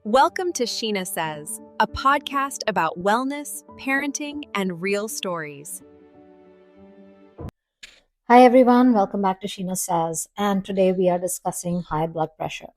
Welcome to Sheena Says, a podcast about wellness, parenting, and real stories. Hi everyone, welcome back to Sheena Says, and today we are discussing high blood pressure.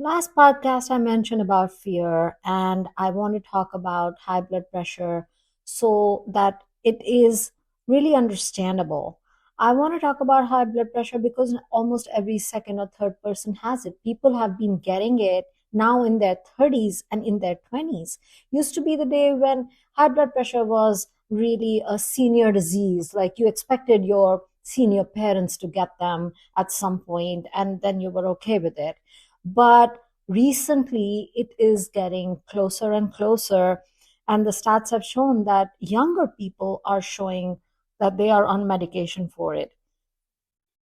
Last podcast I mentioned about fear, and I want to talk about high blood pressure so that it is really understandable. I want to talk about high blood pressure because almost every second or third person has it. People have been getting it now in their 30s and in their 20s. Used to be the day when high blood pressure was really a senior disease, like you expected your senior parents to get them at some point, and then you were okay with it. But recently, it is getting closer and closer. And the stats have shown that younger people are showing that they are on medication for it.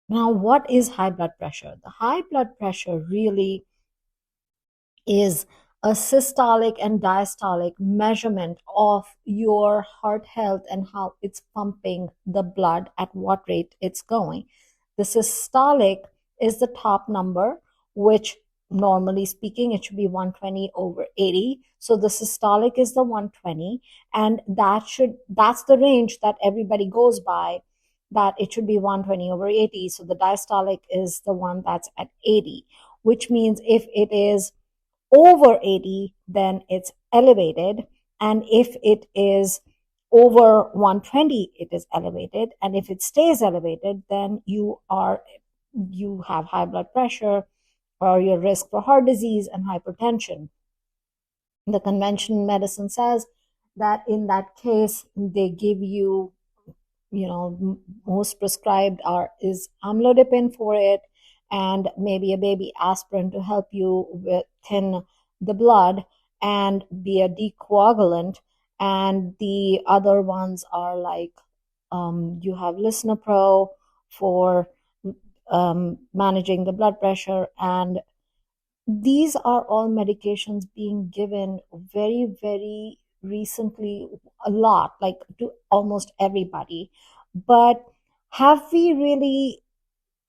Now, what is high blood pressure? The high blood pressure really is a systolic and diastolic measurement of your heart health and how it's pumping the blood at what rate it's going. The systolic is the top number, which normally speaking, it should be 120 over 80. So the systolic is the 120, and that's the range that everybody goes by, that it should be 120 over 80. So the diastolic is the one that's at 80, which means if it is over 80, then it's elevated. And if it is over 120, it is elevated. And if it stays elevated, then you have high blood pressure or your risk for heart disease and hypertension. The conventional medicine says that in that case, they give you, most prescribed is amlodipine for it, and maybe a baby aspirin to help you thin the blood and be a decoagulant. And the other ones are like you have lisinopril for managing the blood pressure. And these are all medications being given very, very recently, a lot, like to almost everybody. But have we really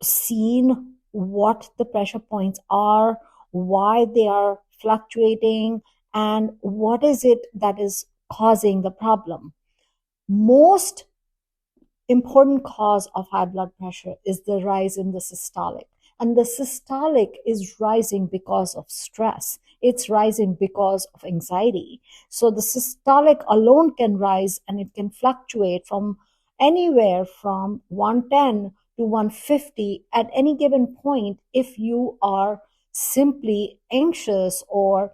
seen what the pressure points are, why they are fluctuating, and what is it that is causing the problem? Most important cause of high blood pressure is the rise in the systolic. And the systolic is rising because of stress. It's rising because of anxiety. So the systolic alone can rise, and it can fluctuate from anywhere from 110 to 150 at any given point if you are simply anxious or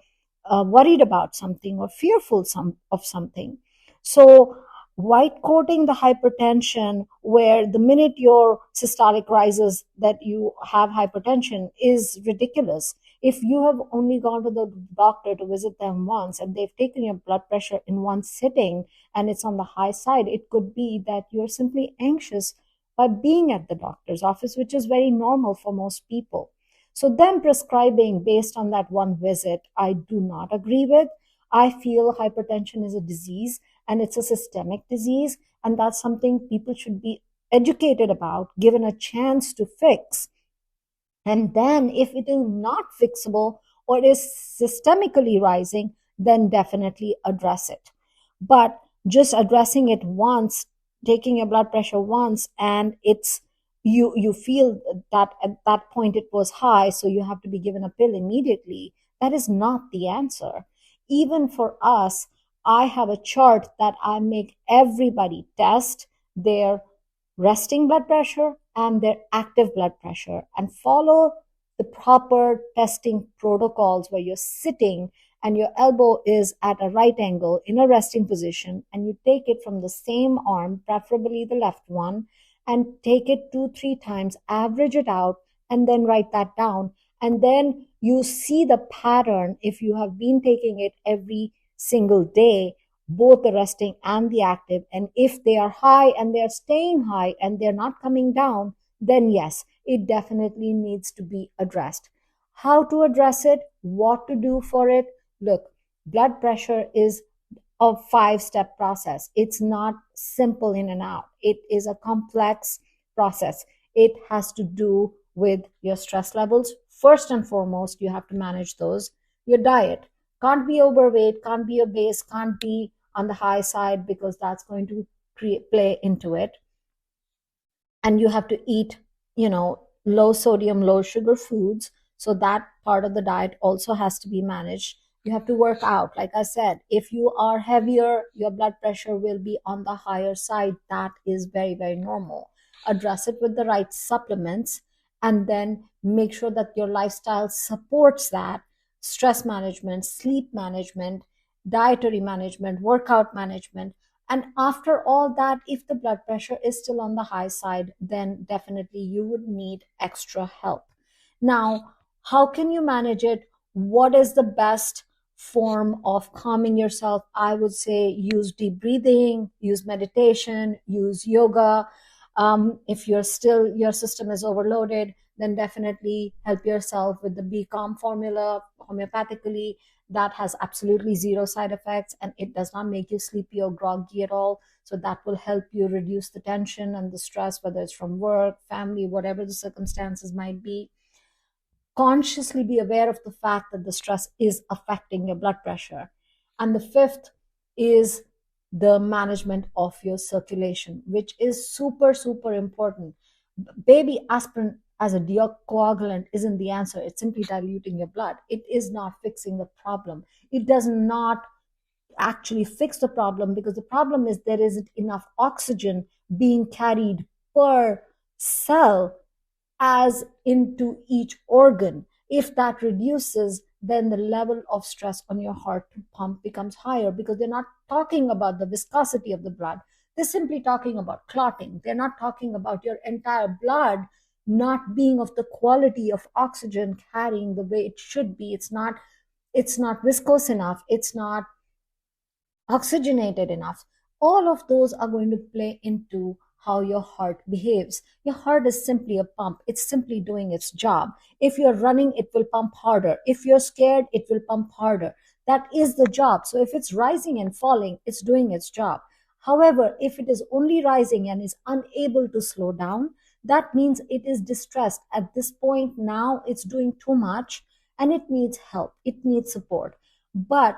worried about something or fearful of something. So white coating the hypertension, where the minute your systolic rises that you have hypertension, is ridiculous. If you have only gone to the doctor to visit them once and they've taken your blood pressure in one sitting and it's on the high side, it could be that you're simply anxious by being at the doctor's office, which is very normal for most people. So them prescribing based on that one visit, I do not agree with. I feel hypertension is a disease, and it's a systemic disease, and that's something people should be educated about, given a chance to fix. And then if it is not fixable or is systemically rising, then definitely address it. But just addressing it once, taking your blood pressure once, and you feel that at that point it was high, so you have to be given a pill immediately, that is not the answer. Even for us, I have a chart that I make everybody test their resting blood pressure and their active blood pressure, and follow the proper testing protocols where you're sitting and your elbow is at a right angle in a resting position, and you take it from the same arm, preferably the left one, and take it 2-3 times, average it out, and then write that down. And then you see the pattern if you have been taking it every single day, both the resting and the active. And if they are high and they are staying high and they're not coming down, then yes, it definitely needs to be addressed. How to address it, what to do for it. Look, blood pressure is a 5-step process. It's not simple in and out. It is a complex process. It has to do with your stress levels. First and foremost, you have to manage those. your diet. Can't be overweight, can't be obese, can't be on the high side, because that's going to play into it. And you have to eat, low sodium, low sugar foods. So that part of the diet also has to be managed. You have to work out. Like I said, if you are heavier, your blood pressure will be on the higher side. That is very, very normal. Address it with the right supplements, and then make sure that your lifestyle supports that. Stress management, sleep management, dietary management, workout management. And after all that, if the blood pressure is still on the high side, then definitely you would need extra help. Now, how can you manage it? What is the best form of calming yourself? I would say use deep breathing, use meditation, use yoga. If your system is overloaded, then definitely help yourself with the Be Calm formula homeopathically. That has absolutely zero side effects, and it does not make you sleepy or groggy at all. So that will help you reduce the tension and the stress, whether it's from work, family, whatever the circumstances might be. Consciously be aware of the fact that the stress is affecting your blood pressure. And the fifth is the management of your circulation, which is super, super important. Baby aspirin as a coagulant isn't the answer. It's simply diluting your blood. It is not fixing the problem. It does not actually fix the problem, because the problem is there isn't enough oxygen being carried per cell as into each organ. If that reduces, then the level of stress on your heart pump becomes higher, because they're not talking about the viscosity of the blood. They're simply talking about clotting. They're not talking about your entire blood not being of the quality of oxygen carrying the way it should be. It's not viscous enough. It's not oxygenated enough. All of those are going to play into how your heart behaves. Your heart is simply a pump. It's simply doing its job. If you're running, it will pump harder. If you're scared, it will pump harder. That is the job. So if it's rising and falling, it's doing its job. However, if it is only rising and is unable to slow down, that means it is distressed. At this point now, it's doing too much and it needs help. It needs support. But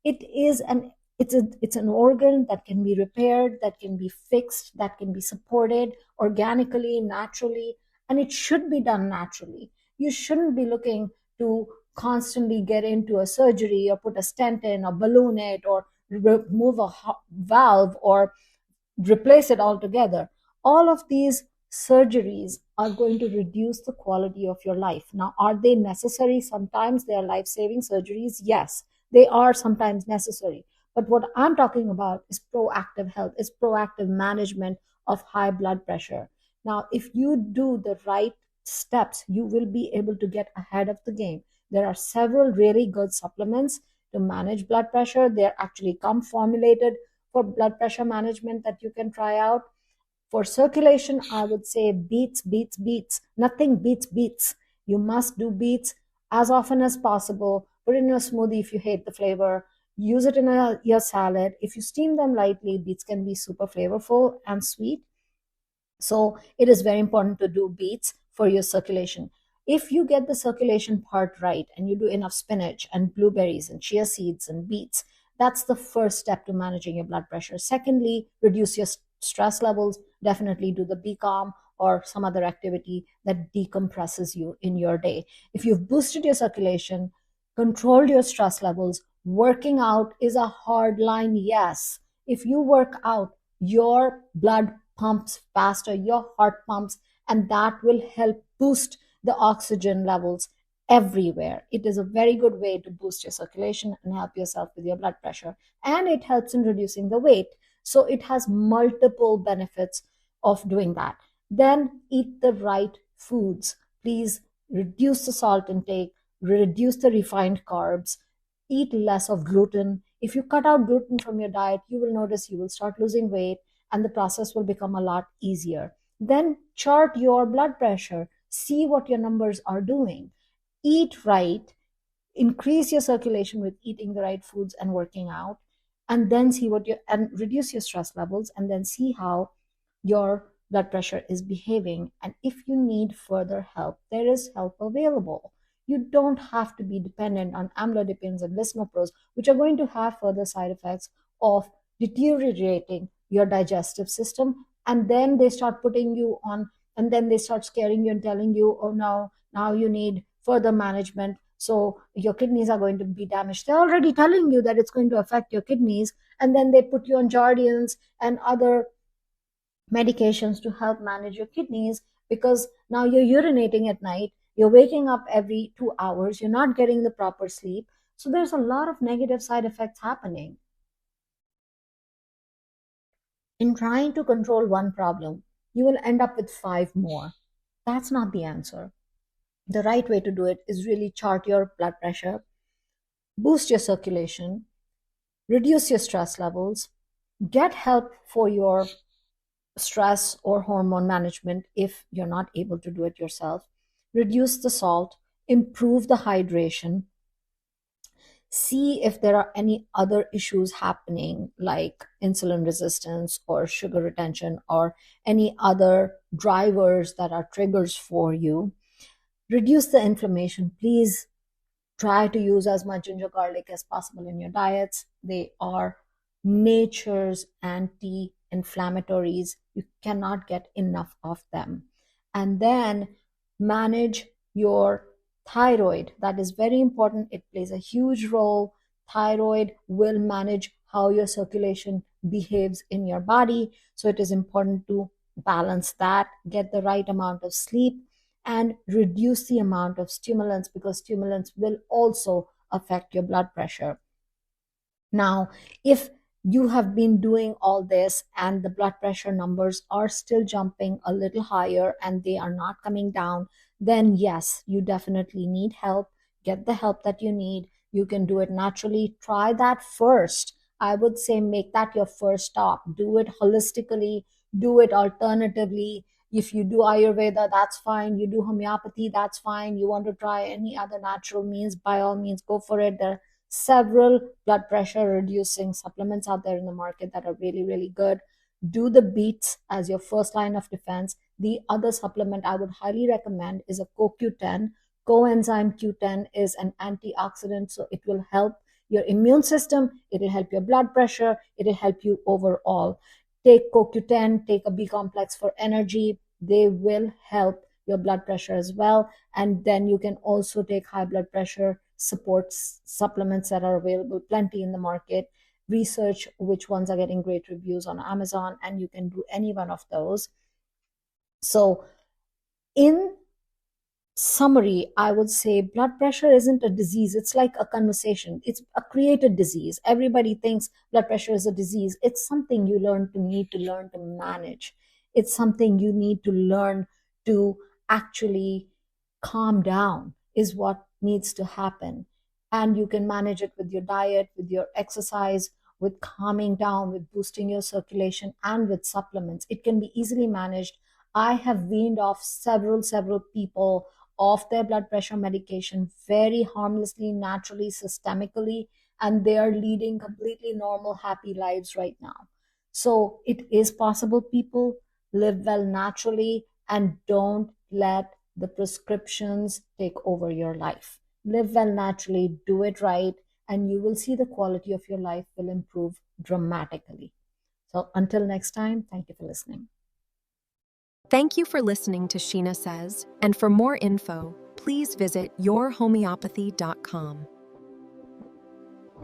it is an it's an organ that can be repaired, that can be fixed, that can be supported organically, naturally, and it should be done naturally. You shouldn't be looking to constantly get into a surgery or put a stent in or balloon it or remove a valve or replace it altogether. All of these surgeries are going to reduce the quality of your life. Now, are they necessary? Sometimes they are life saving surgeries. Yes, they are sometimes necessary. But what I'm talking about is proactive health, is proactive management of high blood pressure. Now, if you do the right steps, you will be able to get ahead of the game. There are several really good supplements to manage blood pressure. They're actually come formulated for blood pressure management that you can try out. For circulation, I would say beets, beets, beets. Nothing beats beets. You must do beets as often as possible. Put it in your smoothie if you hate the flavor. Use it in your salad. If you steam them lightly, beets can be super flavorful and sweet. So it is very important to do beets for your circulation. If you get the circulation part right and you do enough spinach and blueberries and chia seeds and beets, that's the first step to managing your blood pressure. Secondly, reduce your stress levels. Definitely do the Be Calm or some other activity that decompresses you in your day. If you've boosted your circulation, controlled your stress levels, working out is a hard line, yes. If you work out, your blood pumps faster, your heart pumps, and that will help boost the oxygen levels everywhere. It is a very good way to boost your circulation and help yourself with your blood pressure. And it helps in reducing the weight. So it has multiple benefits of doing that. Then eat the right foods. Please reduce the salt intake, reduce the refined carbs, eat less of gluten. If you cut out gluten from your diet, you will notice you will start losing weight and the process will become a lot easier. Then chart your blood pressure, see what your numbers are doing. Eat right, increase your circulation with eating the right foods and working out, and then see and reduce your stress levels, and then see how your blood pressure is behaving. And if you need further help, there is help available. You don't have to be dependent on amlodipines and lisinoprils, which are going to have further side effects of deteriorating your digestive system. And then they start putting you on, and then they start scaring you and telling you, oh, now you need further management. So your kidneys are going to be damaged. They're already telling you that it's going to affect your kidneys. And then they put you on Jardians and other medications to help manage your kidneys, because now you're urinating at night, you're waking up every 2 hours, you're not getting the proper sleep. So there's a lot of negative side effects happening. In trying to control one problem, you will end up with five more. That's not the answer. The right way to do it is really chart your blood pressure, boost your circulation, reduce your stress levels, get help for your stress or hormone management if you're not able to do it yourself, reduce the salt, improve the hydration, see if there are any other issues happening like insulin resistance or sugar retention or any other drivers that are triggers for you. Reduce the inflammation. Please try to use as much ginger garlic as possible in your diets. They are nature's anti-inflammatories. You cannot get enough of them. And then manage your thyroid. That is very important. It plays a huge role. Thyroid will manage how your circulation behaves in your body. So it is important to balance that, get the right amount of sleep, and reduce the amount of stimulants, because stimulants will also affect your blood pressure. Now, if you have been doing all this and the blood pressure numbers are still jumping a little higher and they are not coming down, then yes, you definitely need help. Get the help that you need. You can do it naturally. Try that first. I would say make that your first stop. Do it holistically, do it alternatively. If you do Ayurveda, that's fine. You do homeopathy, that's fine. You want to try any other natural means, by all means, go for it. There are several blood pressure reducing supplements out there in the market that are really, really good. Do the beets as your first line of defense. The other supplement I would highly recommend is a CoQ10. Coenzyme Q10 is an antioxidant, so it will help your immune system, it will help your blood pressure, it will help you overall. Take CoQ10, take a B complex for energy. They will help your blood pressure as well. And then you can also take high blood pressure support supplements that are available plenty in the market. Research which ones are getting great reviews on Amazon, and you can do any one of those. So in summary, I would say blood pressure isn't a disease. It's like a conversation. It's a created disease. Everybody thinks blood pressure is a disease. It's something you need to learn to manage. It's something you need to learn to actually calm down, is what needs to happen. And you can manage it with your diet, with your exercise, with calming down, with boosting your circulation, and with supplements. It can be easily managed. I have weaned off several people off their blood pressure medication very harmlessly, naturally, systemically, and they are leading completely normal, happy lives right now. So it is possible, people. Live well naturally and don't let the prescriptions take over your life. Live well naturally, do it right, and you will see the quality of your life will improve dramatically. So until next time, thank you for listening. Thank you for listening to Sheena Says, and for more info, please visit yourhomeopathy.com.